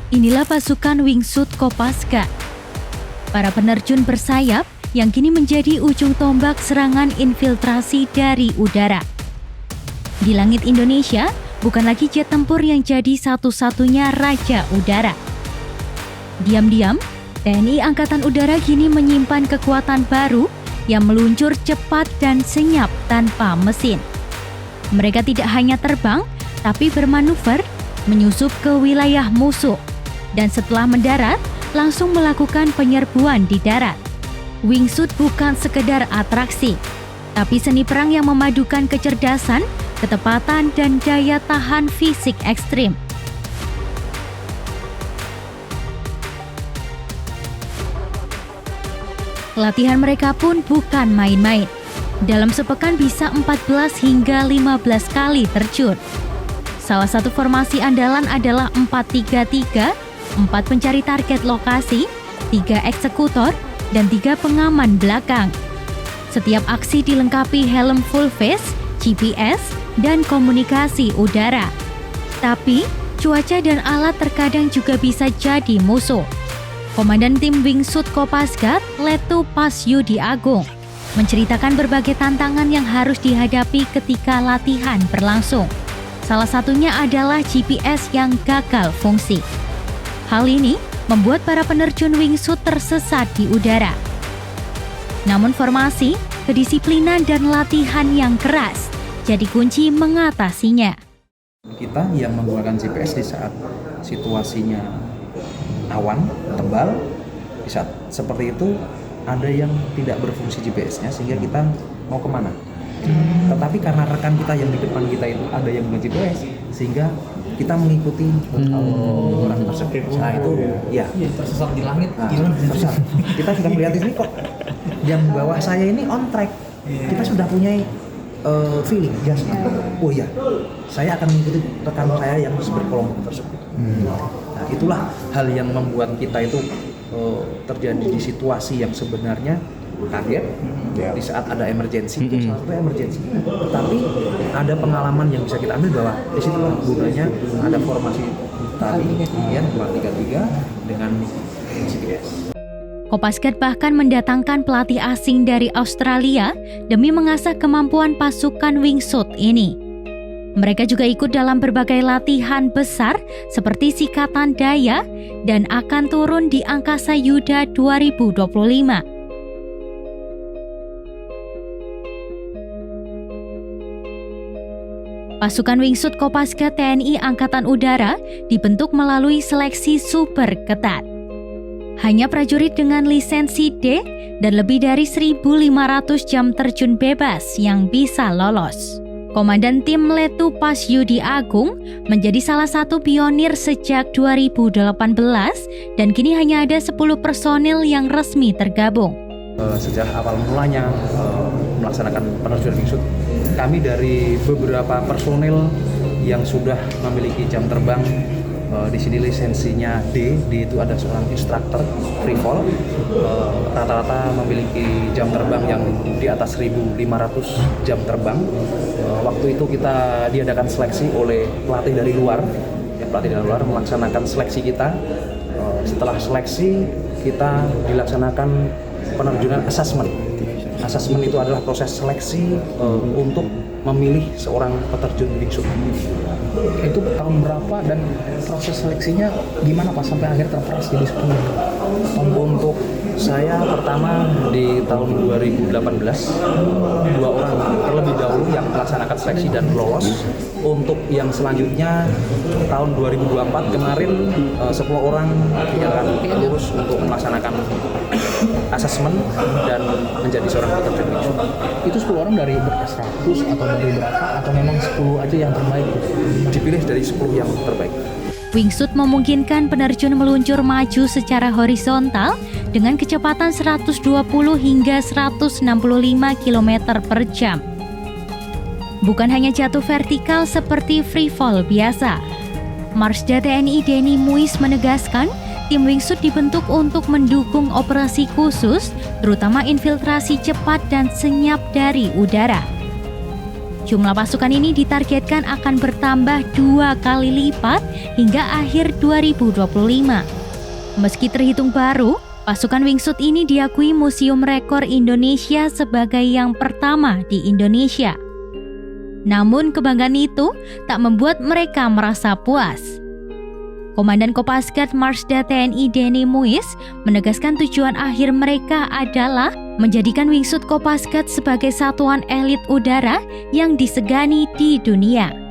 Inilah pasukan Wingsuit Kopaska, para penerjun bersayap yang kini menjadi ujung tombak serangan infiltrasi dari udara. Di langit Indonesia, bukan lagi jet tempur yang jadi satu-satunya raja udara. Diam-diam, TNI Angkatan Udara kini menyimpan kekuatan baru yang meluncur cepat dan senyap tanpa mesin. Mereka tidak hanya terbang, tapi bermanuver, menyusup ke wilayah musuh, dan setelah mendarat, langsung melakukan penyerbuan di darat. Wingsuit bukan sekedar atraksi, tapi seni perang yang memadukan kecerdasan, ketepatan, dan daya tahan fisik ekstrim. Latihan mereka pun bukan main-main. Dalam sepekan bisa 14 hingga 15 kali terjun. Salah satu formasi andalan adalah 4-3-3, 4 pencari target lokasi, 3 eksekutor, dan 3 pengaman belakang. Setiap aksi dilengkapi helm full face, GPS, dan komunikasi udara. Tapi, cuaca dan alat terkadang juga bisa jadi musuh. Komandan tim Wingsuit Kopaska, Letu Pasyudi Agung, menceritakan berbagai tantangan yang harus dihadapi ketika latihan berlangsung. Salah satunya adalah GPS yang gagal fungsi. Hal ini membuat para penerjun wingsuit tersesat di udara. Namun formasi, kedisiplinan, dan latihan yang keras jadi kunci mengatasinya. Kita yang menggunakan GPS di saat situasinya awan, tebal, di saat seperti itu ada yang tidak berfungsi GPS-nya sehingga kita mau kemana. Tetapi karena rekan kita yang di depan kita itu ada yang punya GPS sehingga kita mengikuti orang tersebut. Nah itu ya tersesat di langit. Tersesat. Kita sudah melihat ini kok yang bawah saya ini on track. Kita sudah punya feeling, gas. Oh iya, saya akan mengikuti rekan saya yang berkelompok tersebut. Nah itulah hal yang membuat kita itu terjadi di situasi yang sebenarnya kaget di saat ada emergensi, itu salah satu emergensi. Tetapi ada pengalaman yang bisa kita ambil bahwa di situ gunanya ada formasi tadi, kemudian 4-3-3 dengan GPS. Kopaskat bahkan mendatangkan pelatih asing dari Australia demi mengasah kemampuan pasukan wingsuit ini. Mereka juga ikut dalam berbagai latihan besar seperti Sikatan Daya dan akan turun di Angkasa Yuda 2025. Pasukan Wingsuit Kopaska TNI Angkatan Udara dibentuk melalui seleksi super ketat. Hanya prajurit dengan lisensi D dan lebih dari 1.500 jam terjun bebas yang bisa lolos. Komandan tim Letu Pasyudi Agung menjadi salah satu pionir sejak 2018 dan kini hanya ada 10 personil yang resmi tergabung. Sejak awal mulanya melaksanakan penerjunan wingsuit, kami dari beberapa personil yang sudah memiliki jam terbang, di sini lisensinya D itu ada seorang instruktur free fall, rata-rata memiliki jam terbang yang di atas 1.500 jam terbang. Waktu itu kita diadakan seleksi oleh pelatih dari luar, melaksanakan seleksi kita. Setelah seleksi kita dilaksanakan penerjunan assessment. Assessment itu adalah proses seleksi untuk memilih seorang peterjun wingsuit. Itu tahun berapa dan proses seleksinya gimana Pak sampai akhir terperas jadi 10? Untuk saya pertama di tahun 2018 2 orang terlebih dahulu yang melaksanakan seleksi dan lolos. Untuk yang selanjutnya tahun 2024 kemarin 10 orang dinyatakan lulus untuk melaksanakan asesmen dan menjadi seorang peterjun wingsuit. Itu 10 orang dari 100 atau dari berapa atau memang 10 aja yang terbaik? Dipilih dari 10 yang terbaik. Wingsuit memungkinkan penerjun meluncur maju secara horizontal dengan kecepatan 120 hingga 165 km per jam. Bukan hanya jatuh vertikal seperti free fall biasa. Marsda TNI Denny Muiz menegaskan, tim wingsuit dibentuk untuk mendukung operasi khusus, terutama infiltrasi cepat dan senyap dari udara. Jumlah pasukan ini ditargetkan akan bertambah 2 kali lipat hingga akhir 2025. Meski terhitung baru, pasukan wingsuit ini diakui Museum Rekor Indonesia sebagai yang pertama di Indonesia. Namun kebanggaan itu tak membuat mereka merasa puas. Komandan Kopasgat Marsda TNI Denny Muiz menegaskan tujuan akhir mereka adalah menjadikan wingsuit Kopasgat sebagai satuan elit udara yang disegani di dunia.